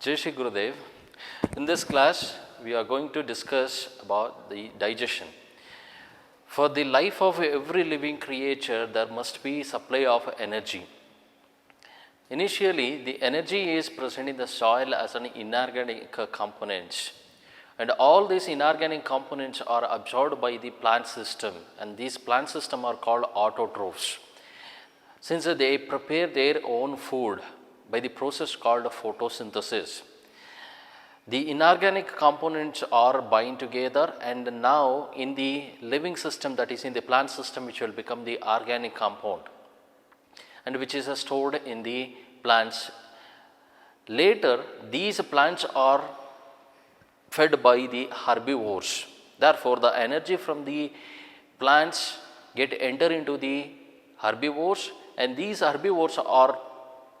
Jai Shri Gurudev. In this class, we are going to discuss about the digestion. For the life of every living creature, there must be supply of energy. Initially, the energy is present in the soil as an inorganic component. And all these inorganic components are absorbed by the plant system, and these plant systems are called autotrophs. Since they prepare their own food by the process called photosynthesis, the inorganic components are bind together, and now in the living system, that is in the plant system, which will become the organic compound and which is stored in the plants. Later, these plants are fed by the herbivores. Therefore, the energy from the plants enter into the herbivores, and these herbivores are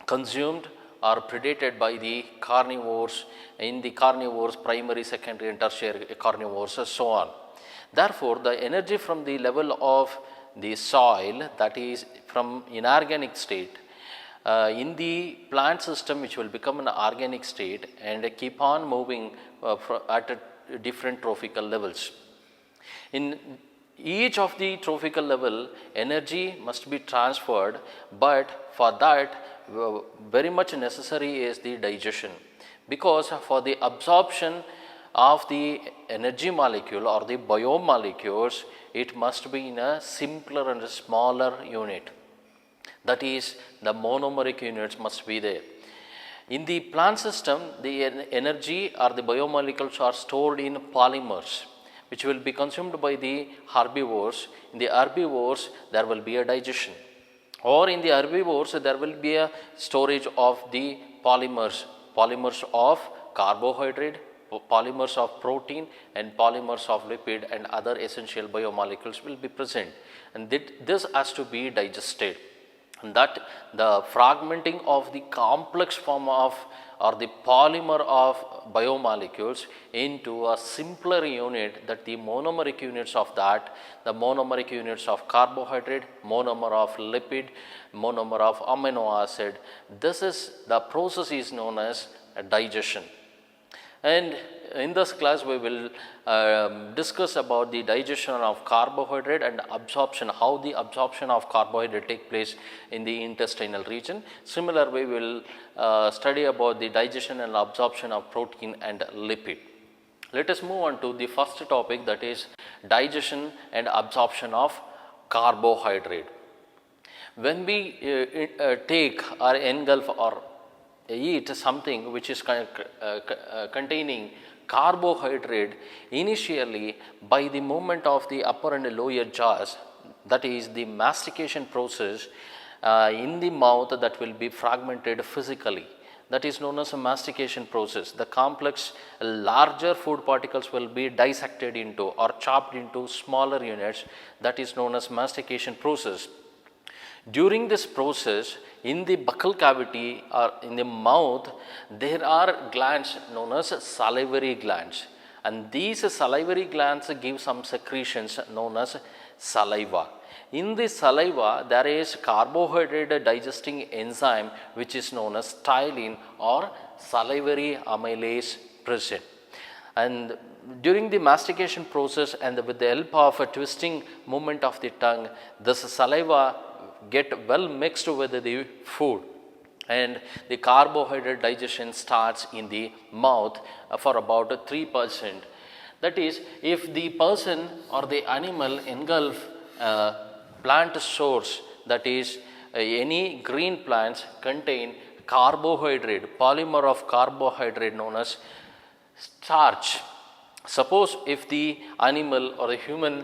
consumed or predated by the carnivores. In the carnivores, primary, secondary and tertiary carnivores and so on. Therefore, the energy from the level of the soil, that is from inorganic state, in the plant system, which will become an organic state and keep on moving at different trophical levels. In each of the trophical level, energy must be transferred, but for that very much necessary is the digestion, because for the absorption of the energy molecule or the biomolecules, it must be in a simpler and a smaller unit. That is, the monomeric units must be there. In the plant system, the energy or the biomolecules are stored in polymers, which will be consumed by the herbivores. In the herbivores, there will be a digestion. Or in the herbivores, there will be a storage of the polymers of carbohydrate, polymers of protein and polymers of lipid and other essential biomolecules will be present, and this has to be digested. And that the fragmenting of the complex form of or the polymer of biomolecules into a simpler unit, that the monomeric units of that, the monomeric units of carbohydrate, monomer of lipid, monomer of amino acid, this is the process is known as digestion. And in this class, we will discuss about the digestion of carbohydrate and absorption, how the absorption of carbohydrate take place in the intestinal region. Similarly, we will study about the digestion and absorption of protein and lipid. Let us move on to the first topic, that is digestion and absorption of carbohydrate. When we take or engulf or eat something which is containing carbohydrate, initially by the movement of the upper and lower jaws, that is the mastication process in the mouth, that will be fragmented physically. That is known as a mastication process. The complex larger food particles will be dissected into or chopped into smaller units, that is known as mastication process. During this process, in the buccal cavity or in the mouth, there are glands known as salivary glands, and these salivary glands give some secretions known as saliva. In the saliva, there is carbohydrate digesting enzyme which is known as ptyalin or salivary amylase present. And during the mastication process and with the help of a twisting movement of the tongue, this saliva get well mixed with the food, and the carbohydrate digestion starts in the mouth for about 3%. That is, if the person or the animal engulf plant source, that is any green plants contain carbohydrate, polymer of carbohydrate known as starch. Suppose if the animal or the human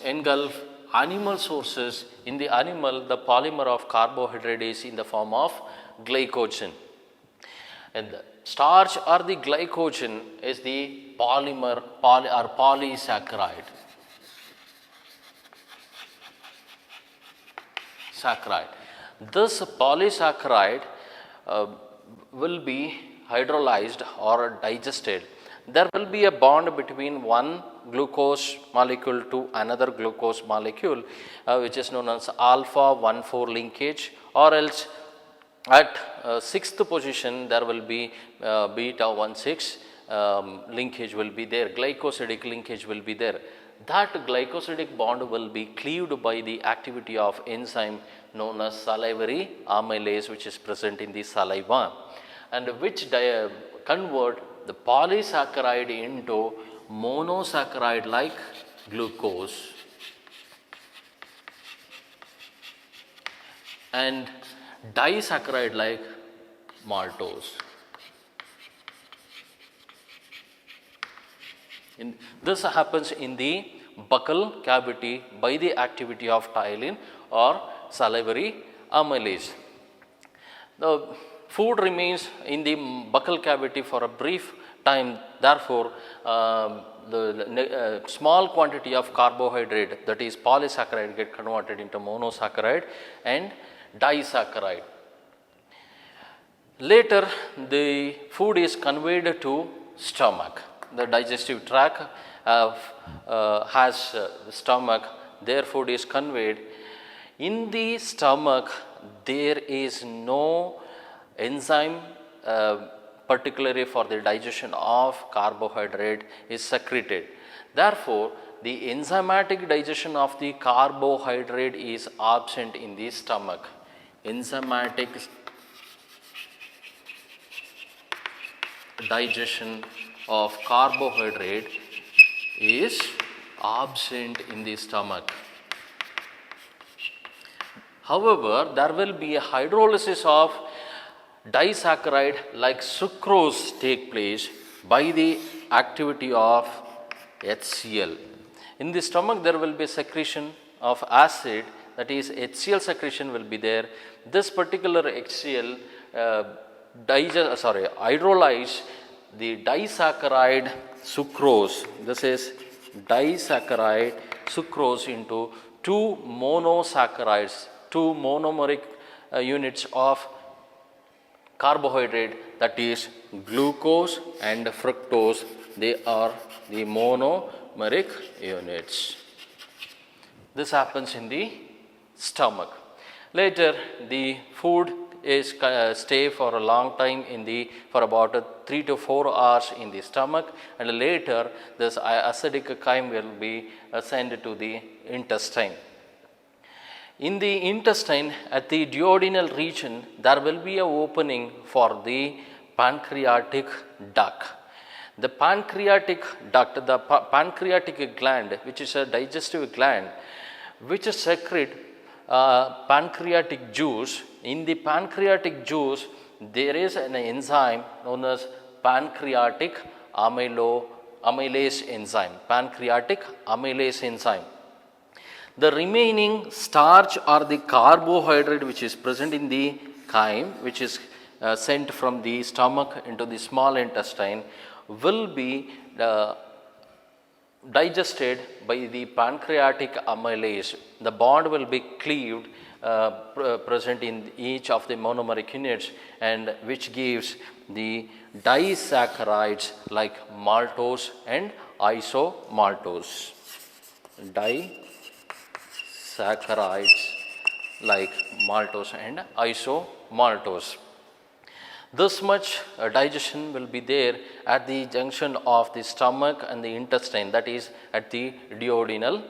engulf animal sources, in the animal the polymer of carbohydrate is in the form of glycogen, and the starch or the glycogen is the polymer or polysaccharide. This polysaccharide will be hydrolyzed or digested. There will be a bond between one glucose molecule to another glucose molecule, which is known as alpha 1,4 linkage, or else At sixth position, there will be beta 1,6 linkage will be there, glycosidic linkage will be there. That glycosidic bond will be cleaved by the activity of enzyme known as salivary amylase, which is present in the saliva, and which convert the polysaccharide into monosaccharide like glucose and disaccharide like maltose. This happens in the buccal cavity by the activity of ptyalin or salivary amylase. The food remains in the buccal cavity for a brief time, therefore, the small quantity of carbohydrate, that is polysaccharide, get converted into monosaccharide and disaccharide. Later, the food is conveyed to stomach. The digestive tract has the stomach, their food is conveyed. In the stomach, there is no enzyme particularly for the digestion of carbohydrate is secreted. Therefore, the enzymatic digestion of the carbohydrate is absent in the stomach. Enzymatic digestion of carbohydrate is absent in the stomach. However, there will be a hydrolysis of disaccharide like sucrose take place by the activity of HCl. In the stomach, there will be secretion of acid, that is HCl secretion will be there. This particular HCl hydrolyze the disaccharide sucrose. This is disaccharide sucrose into two monosaccharides, two monomeric units of carbohydrate, that is glucose and fructose. They are the monomeric units. This happens in the stomach. Later, the food is stay for a long time for about 3 to 4 hours in the stomach, and later this acidic chyme will be sent to the intestine. In the intestine, at the duodenal region, there will be an opening for the pancreatic duct. The pancreatic duct, the pancreatic gland, which is a digestive gland, which secrete pancreatic juice. In the pancreatic juice, there is an enzyme known as pancreatic amylase enzyme. Pancreatic amylase enzyme. The remaining starch or the carbohydrate which is present in the chyme, which is sent from the stomach into the small intestine, will be digested by the pancreatic amylase. The bond will be cleaved present in each of the monomeric units, and which gives the disaccharides like maltose and isomaltose. Disaccharides like maltose and isomaltose. This much digestion will be there at the junction of the stomach and the intestine, that is at the duodenal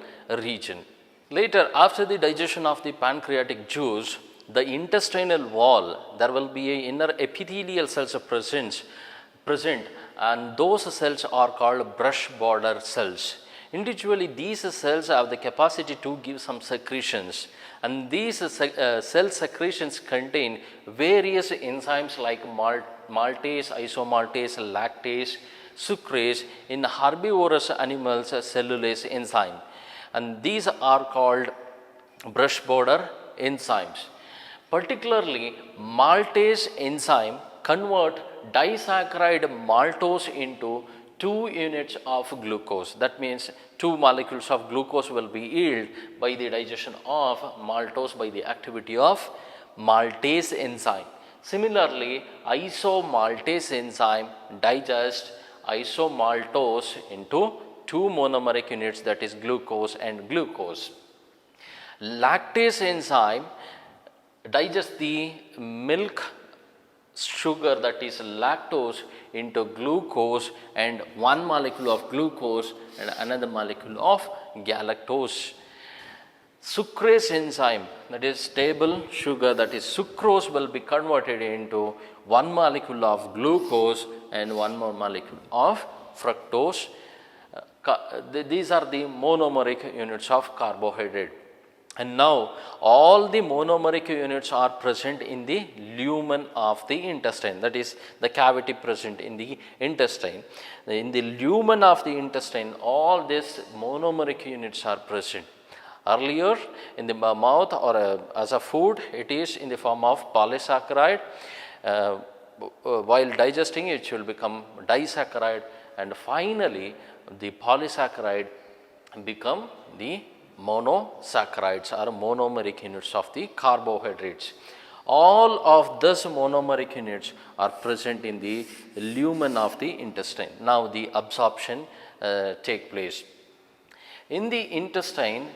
region. Later, after the digestion of the pancreatic juice, the intestinal wall, there will be a inner epithelial cells present, and those cells are called brush border cells. Individually, these cells have the capacity to give some secretions, and these cell secretions contain various enzymes like maltase, isomaltase, lactase, sucrase. In herbivorous animals, cellulase enzyme, and these are called brush border enzymes. Particularly, maltase enzyme convert disaccharide maltose into 2 units of glucose. That means 2 molecules of glucose will be yielded by the digestion of maltose by the activity of maltase enzyme. Similarly, isomaltase enzyme digests isomaltose into 2 monomeric units, that is glucose and glucose. Lactase enzyme digest the milk sugar, that is lactose, into glucose, and one molecule of glucose and another molecule of galactose. Sucrase enzyme, that is stable sugar, that is sucrose, will be converted into one molecule of glucose and one more molecule of fructose. These are the monomeric units of carbohydrate. And now all the monomeric units are present in the lumen of the intestine, that is the cavity present in the intestine. In the lumen of the intestine, all these monomeric units are present. Earlier in the mouth or as a food, it is in the form of polysaccharide. While digesting, it will become disaccharide, and finally the polysaccharide become the monosaccharides or monomeric units of the carbohydrates. All of these monomeric units are present in the lumen of the intestine. Now the absorption take place. In the intestine,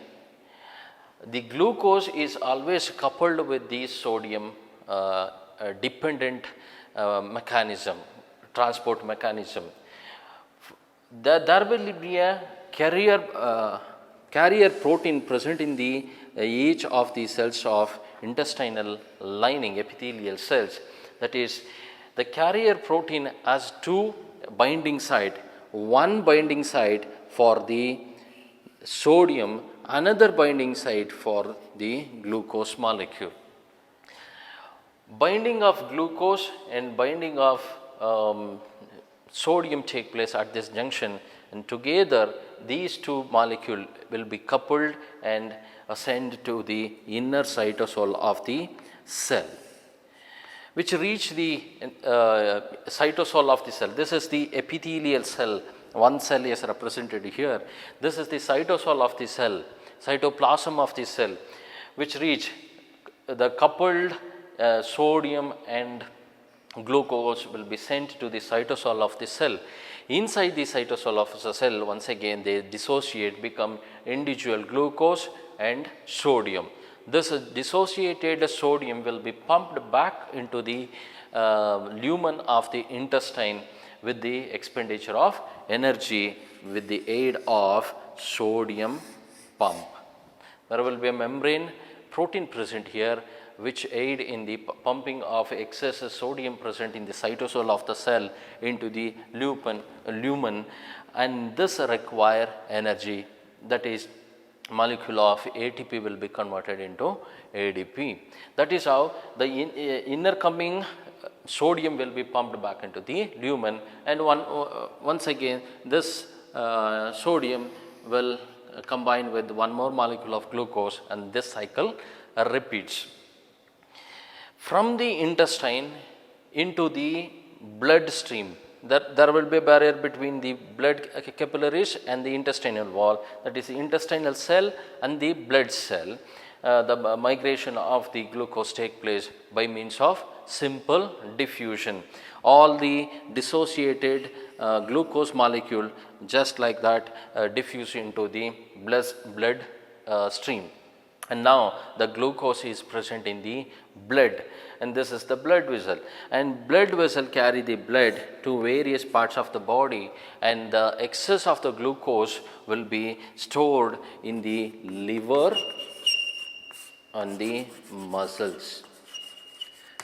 the glucose is always coupled with the sodium dependent mechanism, transport mechanism. There will be a carrier protein present in the each of the cells of intestinal lining, epithelial cells. That is, the carrier protein has two binding site, one binding site for the sodium, another binding site for the glucose molecule. Binding of glucose and binding of sodium take place at this junction, and together these two molecules will be coupled and ascend to the inner cytosol of the cell, which reach the cytosol of the cell. This is the epithelial cell. One cell is represented here. This is the cytosol of the cell, cytoplasm of the cell, which reach the coupled sodium and glucose will be sent to the cytosol of the cell. Inside the cytosol of the cell, once again they dissociate, become individual glucose and sodium. This dissociated sodium will be pumped back into the lumen of the intestine with the expenditure of energy with the aid of sodium pump. There will be a membrane protein present here which aid in the pumping of excess sodium present in the cytosol of the cell into the lumen, and this require energy, that is molecule of ATP will be converted into ADP. That is how the inner coming sodium will be pumped back into the lumen, and once again this sodium will combine with one more molecule of glucose, and this cycle repeats. From the intestine into the blood stream, there will be a barrier between the blood capillaries and the intestinal wall, that is the intestinal cell and the blood cell. The migration of the glucose take place by means of simple diffusion. All the dissociated glucose molecule just like that diffuse into the blood stream. And now the glucose is present in the blood, and this is the blood vessel, and blood vessel carry the blood to various parts of the body, and the excess of the glucose will be stored in the liver and the muscles,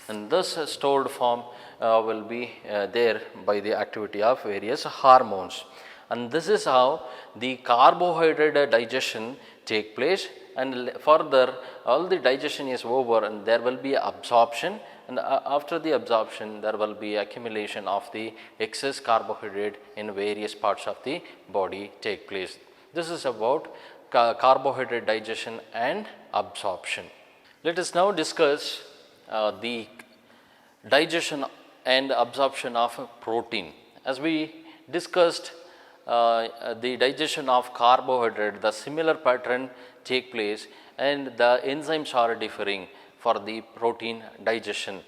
and this stored form will be there by the activity of various hormones. And this is how the carbohydrate digestion take place, and further all the digestion is over and there will be absorption, and after the absorption there will be accumulation of the excess carbohydrate in various parts of the body take place. This is about carbohydrate digestion and absorption. Let us now discuss the digestion and absorption of protein. As we discussed the digestion of carbohydrate, the similar pattern take place, and the enzymes are differing for the protein digestion.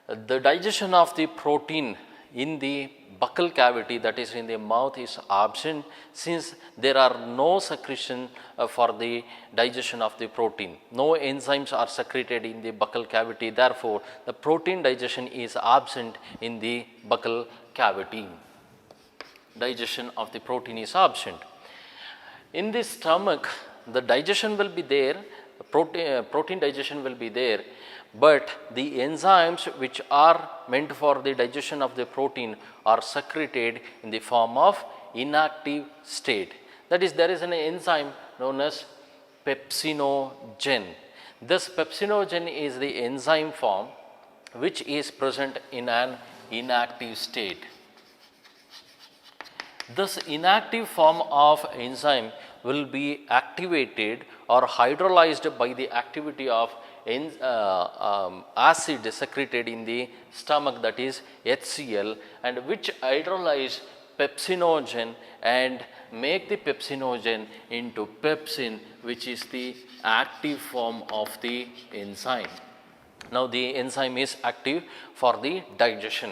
The digestion of the protein in the buccal cavity, that is in the mouth, is absent, since there are no secretion for the digestion of the protein. No enzymes are secreted in the buccal cavity, therefore the protein digestion is absent in the buccal cavity. Digestion of the protein is absent. In the stomach, the digestion will be there, protein digestion will be there, but the enzymes which are meant for the digestion of the protein are secreted in the form of inactive state. That is, there is an enzyme known as pepsinogen. This pepsinogen is the enzyme form which is present in an inactive state. This inactive form of enzyme will be activated or hydrolyzed by the activity of acid secreted in the stomach, that is HCl, and which hydrolyze pepsinogen and make the pepsinogen into pepsin, which is the active form of the enzyme. Now the enzyme is active for the digestion.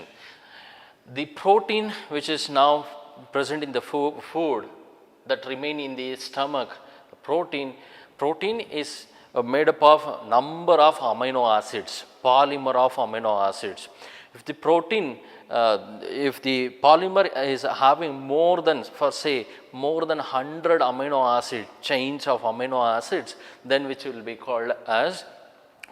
The protein which is now present in the food that remain in the stomach, protein is made up of number of amino acids, polymer of amino acids. If the protein, if the polymer is having more than, for say, more than 100 amino acid chains of amino acids, then which will be called as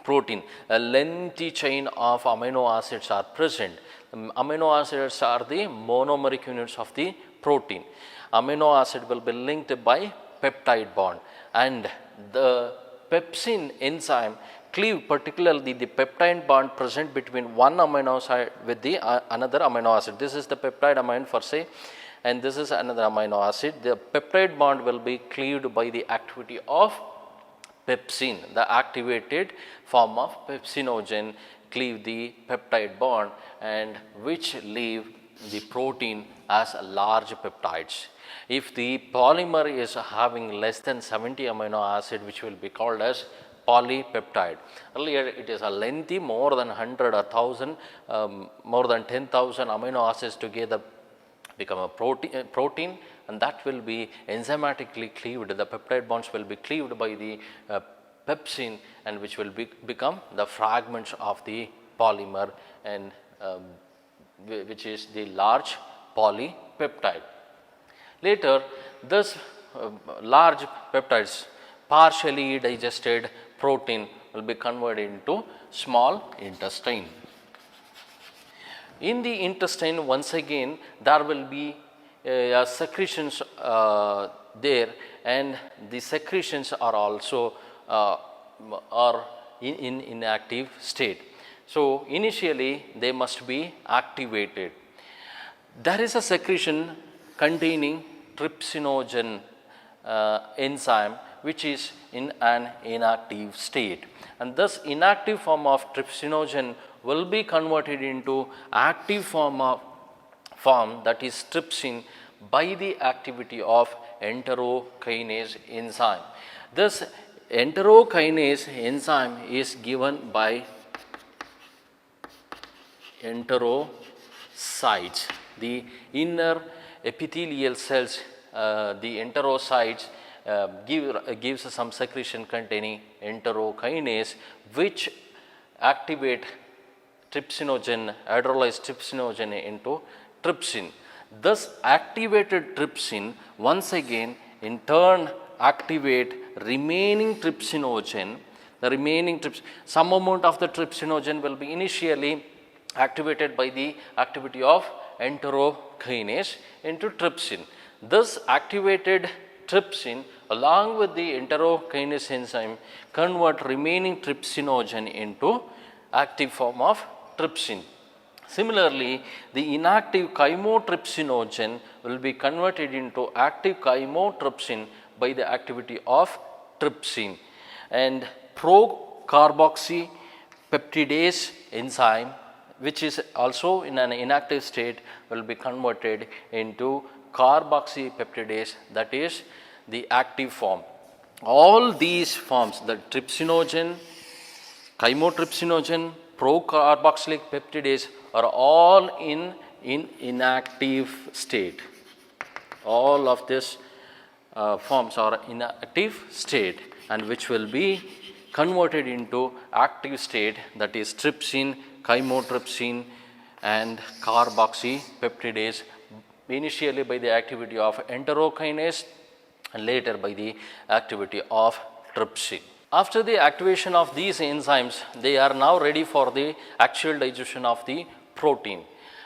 protein. A lengthy chain of amino acids are present. Amino acids are the monomeric units of the protein. Amino acid will be linked by peptide bond, and the pepsin enzyme cleave particularly the peptide bond present between one amino acid with the another amino acid. This is the peptide amine for say, and this is another amino acid. The peptide bond will be cleaved by the activity of pepsin. The activated form of pepsinogen cleave the peptide bond, and which leave the protein as large peptides. If the polymer is having less than 70 amino acid, which will be called as polypeptide. Earlier it is a lengthy, more than 100 or 1000, more than 10,000 amino acids together become a protein, and that will be enzymatically cleaved. The peptide bonds will be cleaved by the pepsin, and which will become the fragments of the polymer, and which is the large polypeptide. Later, this large peptides, partially digested protein, will be converted into small intestine. In the intestine, once again, there will be secretions there, and the secretions are also are in inactive state. So initially they must be activated. There is a secretion containing trypsinogen enzyme which is in an inactive state, and thus inactive form of trypsinogen will be converted into active form, that is trypsin, by the activity of enterokinase enzyme. This enterokinase enzyme is given by enterocytes. The inner epithelial cells, the enterocytes gives some secretion containing enterokinase, which activate trypsinogen, hydrolyzed trypsinogen into trypsin. Thus activated trypsin once again in turn activate remaining trypsinogen. The remaining some amount of the trypsinogen will be initially activated by the activity of enterokinase into trypsin. This activated trypsin along with the enterokinase enzyme convert remaining trypsinogen into active form of trypsin. Similarly, the inactive chymotrypsinogen will be converted into active chymotrypsin by the activity of trypsin, and procarboxypeptidase enzyme, which is also in an inactive state, will be converted into carboxypeptidase, that is the active form. All these forms, the trypsinogen, chymotrypsinogen, procarboxylic peptidase, are all in in inactive state. All of this forms are inactive state and which will be converted into active state, that is trypsin, chymotrypsin and carboxypeptidase, initially by the activity of enterokinase and later by the activity of trypsin. After the activation of these enzymes, they are now ready for the actual digestion of the protein,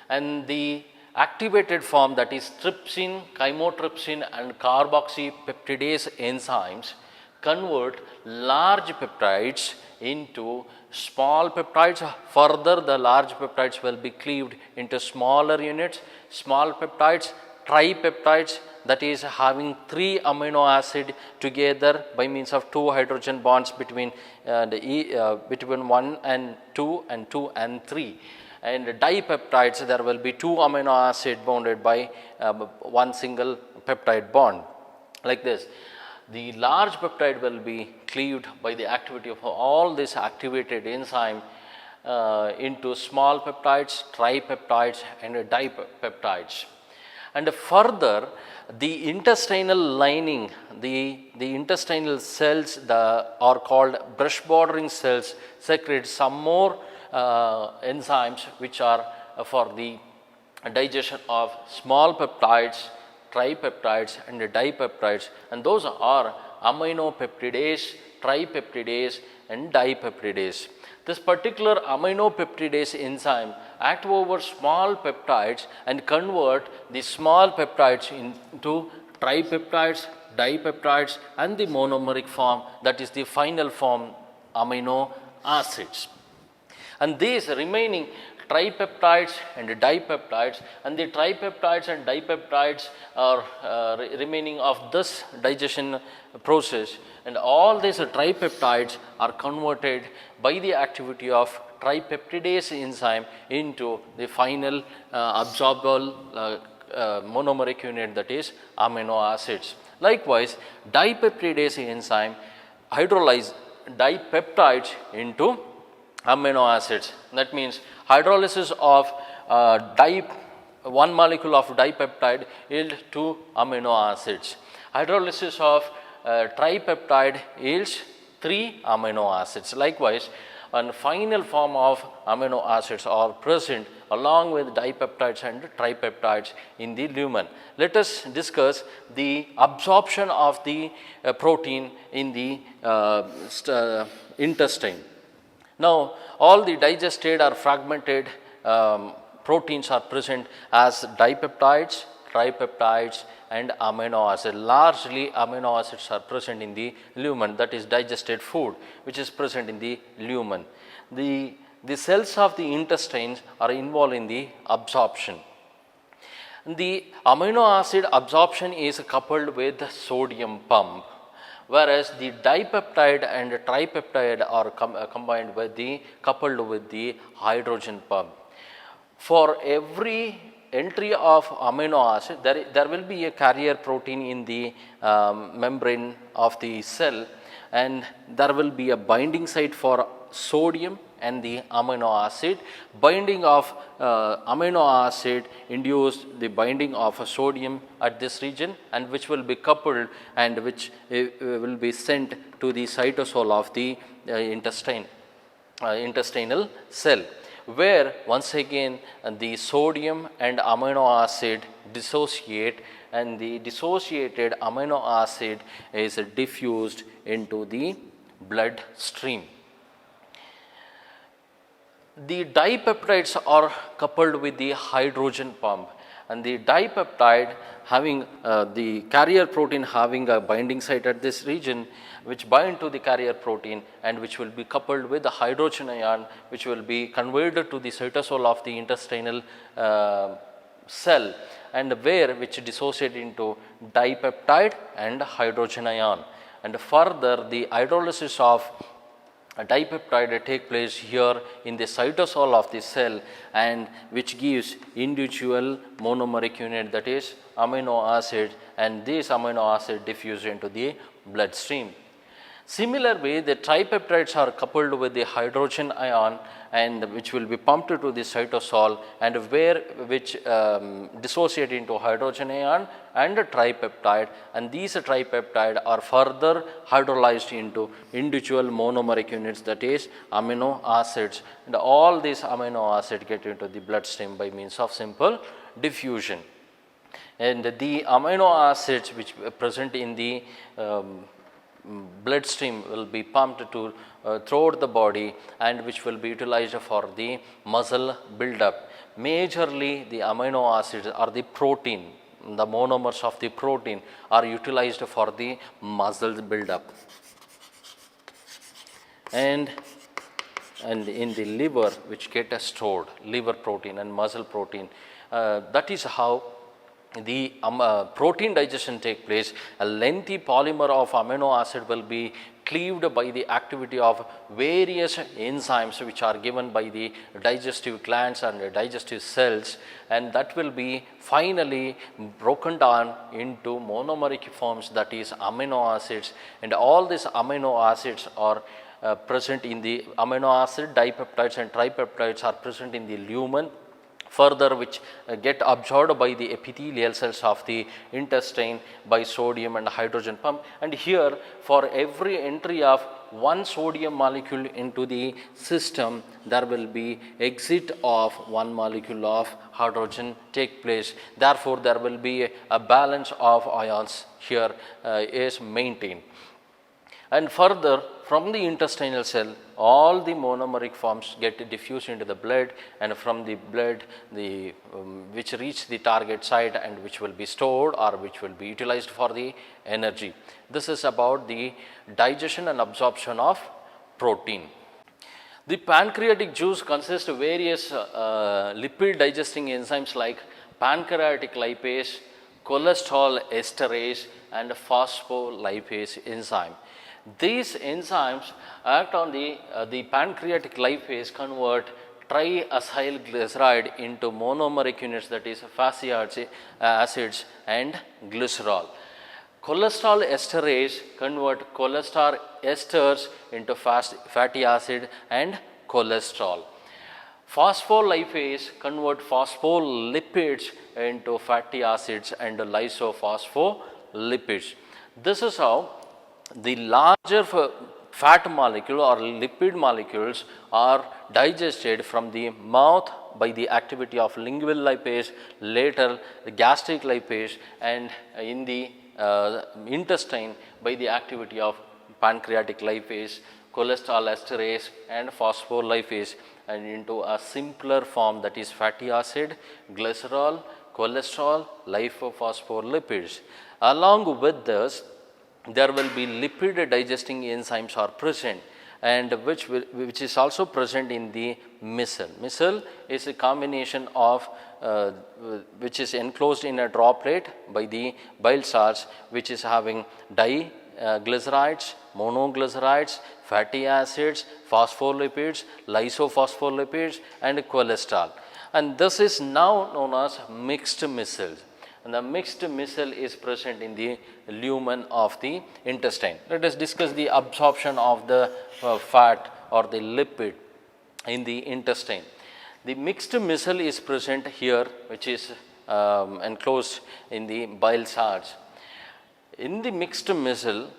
and the activated form, that is trypsin, chymotrypsin and carboxypeptidase enzymes, convert large peptides into small peptides. Further, the large peptides will be cleaved into smaller units, small peptides, tripeptides, that is having 3 amino acid together by means of 2 hydrogen bonds between between 1 and 2 and 2 and 3. And dipeptides, there will be 2 amino acid bounded by 1 single peptide bond, like this. The large peptide will be cleaved by the activity of all this activated enzyme into small peptides, tripeptides and dipeptides. And further, the intestinal lining, the intestinal cells are called brush bordering cells, secrete some more enzymes which are for the digestion of small peptides, tripeptides and dipeptides, and those are aminopeptidase, tripeptidase and dipeptidase. This particular aminopeptidase enzyme act over small peptides and convert the small peptides into tripeptides, dipeptides and the monomeric form, that is the final form, amino acids. And these remaining tripeptides and dipeptides, and the tripeptides and dipeptides are remaining of this digestion process, and all these tripeptides are converted by the activity of tripeptidase enzyme into the final absorbable monomeric unit, that is amino acids. Likewise, dipeptidase enzyme hydrolyze dipeptides into amino acids. That means hydrolysis of one molecule of dipeptide yield 2 amino acids. Hydrolysis of tripeptide yields 3 amino acids. Likewise, a final form of amino acids are present along with dipeptides and tripeptides in the lumen. Let us discuss the absorption of the protein in the intestine. Now, all the digested or fragmented proteins are present as dipeptides, tripeptides and amino acids. Largely amino acids are present in the lumen, that is digested food which is present in the lumen. The cells of the intestines are involved in the absorption. The amino acid absorption is coupled with sodium pump, whereas the dipeptide and tripeptide are combined with coupled with the hydrogen pump. For every entry of amino acid, there will be a carrier protein in the membrane of the cell, and there will be a binding site for sodium and the amino acid. Binding of amino acid induce the binding of a sodium at this region, and which will be coupled and which will be sent to the cytosol of the intestinal cell, where once again the sodium and amino acid dissociate, and the dissociated amino acid is diffused into the blood stream. The dipeptides are coupled with the hydrogen pump, and the dipeptide having the carrier protein having a binding site at this region, which bind to the carrier protein and which will be coupled with the hydrogen ion, which will be converted to the cytosol of the intestinal cell, and which dissociate into dipeptide and hydrogen ion. And further, the hydrolysis of a dipeptide take place here in the cytosol of the cell, and which gives individual monomeric unit, that is amino acid, and this amino acid diffuse into the bloodstream. Similar way, the tripeptides are coupled with the hydrogen ion and which will be pumped to the cytosol and which dissociate into hydrogen ion and a tripeptide, and these tripeptide are further hydrolyzed into individual monomeric units, that is amino acids, and all these amino acids get into the bloodstream by means of simple diffusion. And the amino acids which are present in the bloodstream will be pumped to throughout the body and which will be utilized for the muscle buildup. Majorly the amino acids or the protein, the monomers of the protein are utilized for the muscle buildup. And in the liver which get stored, liver protein and muscle protein, that is how the protein digestion take place. A lengthy polymer of amino acid will be cleaved by the activity of various enzymes which are given by the digestive glands and the digestive cells, and that will be finally broken down into monomeric forms, that is amino acids, and all these amino acids are present in the amino acid dipeptides and tripeptides are present in the lumen, further which get absorbed by the epithelial cells of the intestine by sodium and hydrogen pump. And here for every entry of one sodium molecule into the system, there will be exit of one molecule of hydrogen take place. Therefore, there will be a balance of ions here is maintained. And further, from the intestinal cell, all the monomeric forms get diffused into the blood, and from the blood which reach the target site and which will be stored or which will be utilized for the energy. This is about the digestion and absorption of protein. The pancreatic juice consists of various lipid digesting enzymes like pancreatic lipase, cholesterol esterase and phospholipase enzyme. These enzymes act on the pancreatic lipase convert triacylglyceride into monomeric units, that is fatty acids and glycerol. Cholesterol esterase convert cholesterol esters into fatty acid and cholesterol. Phospholipase convert phospholipids into fatty acids and lysophospholipids. This is how the larger fat molecule or lipid molecules are digested from the mouth by the activity of lingual lipase, later the gastric lipase, and in the intestine by the activity of pancreatic lipase, cholesterol esterase and phospholipase, and into a simpler form, that is fatty acid, glycerol, cholesterol, lipophospholipids. Along with this, there will be lipid digesting enzymes are present, and which is also present in the micelle. Micelle is a combination of which is enclosed in a droplet by the bile salts, which is having diglycerides, monoglycerides, fatty acids, phospholipids, lysophospholipids and cholesterol. And this is now known as mixed micelle. And the mixed micelle is present in the lumen of the intestine. Let us discuss the absorption of the fat or the lipid in the intestine. The mixed micelle is present here, which is enclosed in the bile salts. In the mixed micelle,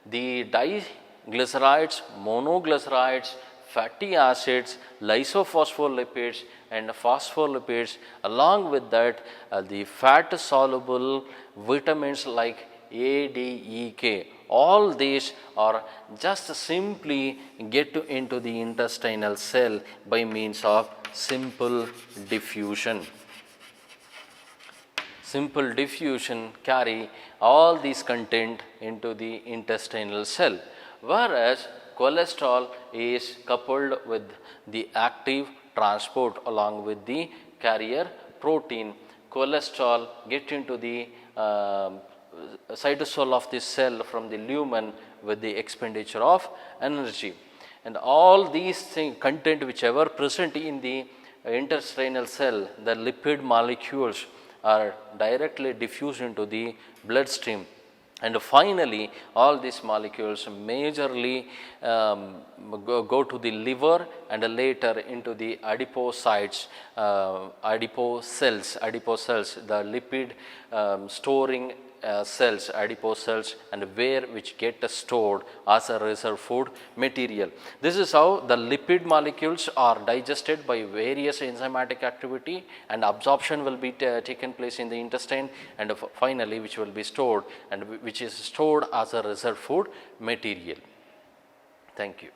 the diglycerides, monoglycerides, fatty acids, lysophospholipids and phospholipids, along with that the fat soluble vitamins like A, D, E, K, all these are just simply get into the intestinal cell by means of simple diffusion. Simple diffusion carry all these content into the intestinal cell, whereas cholesterol is coupled with the active transport along with the carrier protein. Cholesterol get into the cytosol of the cell from the lumen with the expenditure of energy. And all these content whichever present in the intestinal cell, the lipid molecules are directly diffused into the bloodstream And finally, all these molecules majorly go to the liver and later into the adipocytes, adipose cells, the lipid storing cells, adipose cells, and where which get stored as a reserve food material. This is how the lipid molecules are digested by various enzymatic activity, and absorption will be taken place in the intestine, and finally which will be stored, and which is stored as a reserve food material. Thank you.